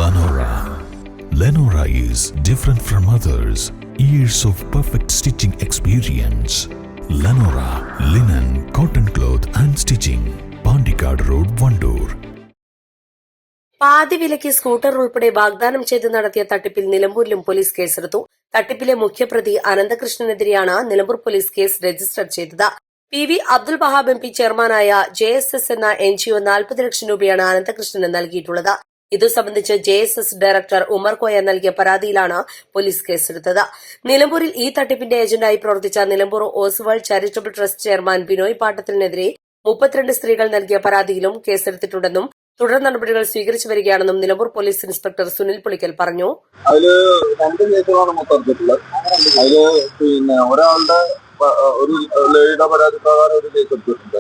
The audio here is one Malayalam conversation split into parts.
Lenora. Lenora is different from others. Years of perfect stitching experience. Lenora, linen, cotton cloth and stitching. Pandikad Road, Vandoor. പാതി വിലയ്ക്ക് സ്കൂട്ടർ ഉൾപ്പെടെ വാഗ്ദാനം ചെയ്ത് നടത്തിയ തട്ടിപ്പിൽ നിലമ്പൂരിലും പോലീസ് കേസെടുത്തു. തട്ടിപ്പിലെ മുഖ്യപ്രതി അനന്തകൃഷ്ണനെതിരെയാണ് നിലമ്പൂർ പോലീസ് കേസ് രജിസ്റ്റർ ചെയ്തത്. PV അബ്ദുൽ വഹാബ് MP ചെയർമാനായ JSS എന്ന NGO 40 ലക്ഷം രൂപയാണ് അനന്തകൃഷ്ണന് നൽകിയിട്ടുള്ളത്. ഇതു സംബന്ധിച്ച് JSS ഡയറക്ടർ ഉമർ കോയ നൽകിയ പരാതിയിലാണ് പോലീസ് കേസെടുത്തത്. നിലമ്പൂരിൽ ഈ തട്ടിപ്പിന്റെ ഏജന്റായി പ്രവർത്തിച്ച Nilambur Oswald charitable trust chairman Binoy പാട്ടത്തിനെതിരെ 32 സ്ത്രീകൾ നൽകിയ പരാതിയിലും കേസെടുത്തിട്ടുണ്ടെന്നും തുടർ നടപടികൾ സ്വീകരിച്ചു വരികയാണെന്നും നിലമ്പൂർ പോലീസ് ഇൻസ്പെക്ടർ സുനിൽ പുളിക്കൽ പറഞ്ഞു. അതില് 2 കേസുകളാണ് മൊത്തത്തിലുള്ളത്. അതില് ഒരാളുടെ ഒരു ലേഡിയുടെ പരാതി പ്രകാരം ഒരു കേസ് എടുത്തിട്ടുണ്ട്.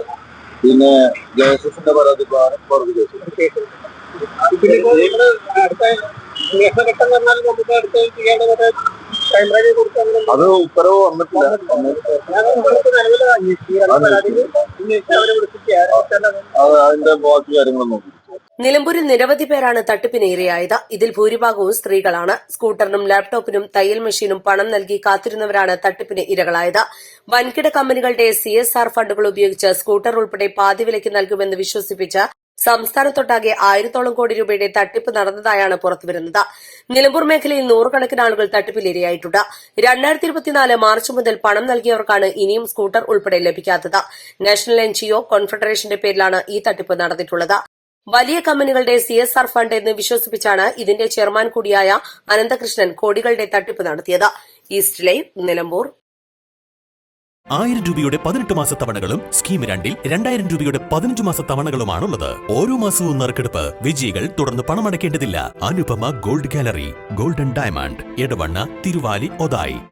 പിന്നെ JSSന്റെ പരാതി പ്രകാരം വേറൊരു കേസ്. അത് ഉത്തരവ് വന്നിട്ടില്ല. അതിന്റെ ബാക്കി കാര്യങ്ങൾ നോക്കി. നിലമ്പൂരിൽ നിരവധി പേരാണ് തട്ടിപ്പിന് ഇരയായത്. ഇതിൽ ഭൂരിഭാഗവും സ്ത്രീകളാണ്. സ്കൂട്ടറിനും ലാപ്ടോപ്പിനും തയ്യൽ മെഷീനും പണം നൽകി കാത്തിരുന്നവരാണ് തട്ടിപ്പിന് ഇരകളായത്. വൻകിട കമ്പനികളുടെ CSR ഫണ്ടുകൾ ഉപയോഗിച്ച് സ്കൂട്ടർ ഉൾപ്പെടെ പാതി വിലയ്ക്ക് നൽകുമെന്ന് വിശ്വസിപ്പിച്ച് സംസ്ഥാനത്തൊട്ടാകെ 1000-ഓളം കോടി രൂപയുടെ തട്ടിപ്പ് നടന്നതായാണ് പുറത്തുവരുന്നത്. നിലമ്പൂർ മേഖലയിൽ 100 കണക്കിന് ആളുകൾ തട്ടിപ്പിൽ ഇരയായിട്ടുണ്ട്. 2024 മാർച്ച് മുതൽ പണം നൽകിയവർക്കാണ് ഇനിയും സ്കൂട്ടർ ഉൾപ്പെടെ ലഭിക്കാത്തത്. നാഷണൽ NGO കോൺഫെഡറേഷന്റെ പേരിലാണ് ഈ തട്ടിപ്പ് നടന്നിട്ടുള്ളത്. വലിയ കമ്പനികളുടെ CSR ഫണ്ട് എന്ന് വിശ്വസിപ്പിച്ചാണ് ഇതിന്റെ ചെയർമാൻ കൂടിയായ അനന്തകൃഷ്ണൻ കോടികളുടെ തട്ടിപ്പ് നടത്തിയത്. East live, Nilambur. 1000 രൂപയുടെ 18 മാസ തവണകളും സ്കീം 2-ൽ 2000 രൂപയുടെ 15 മാസ തവണകളുമാണുള്ളത്. ഓരോ മാസവും നറുക്കെടുപ്പ്. വിജയികൾ തുടർന്ന് പണമടയ്ക്കേണ്ടതില്ല. Anupama gold gallery, golden diamond, Edavanna, Thiruvali, Othayi.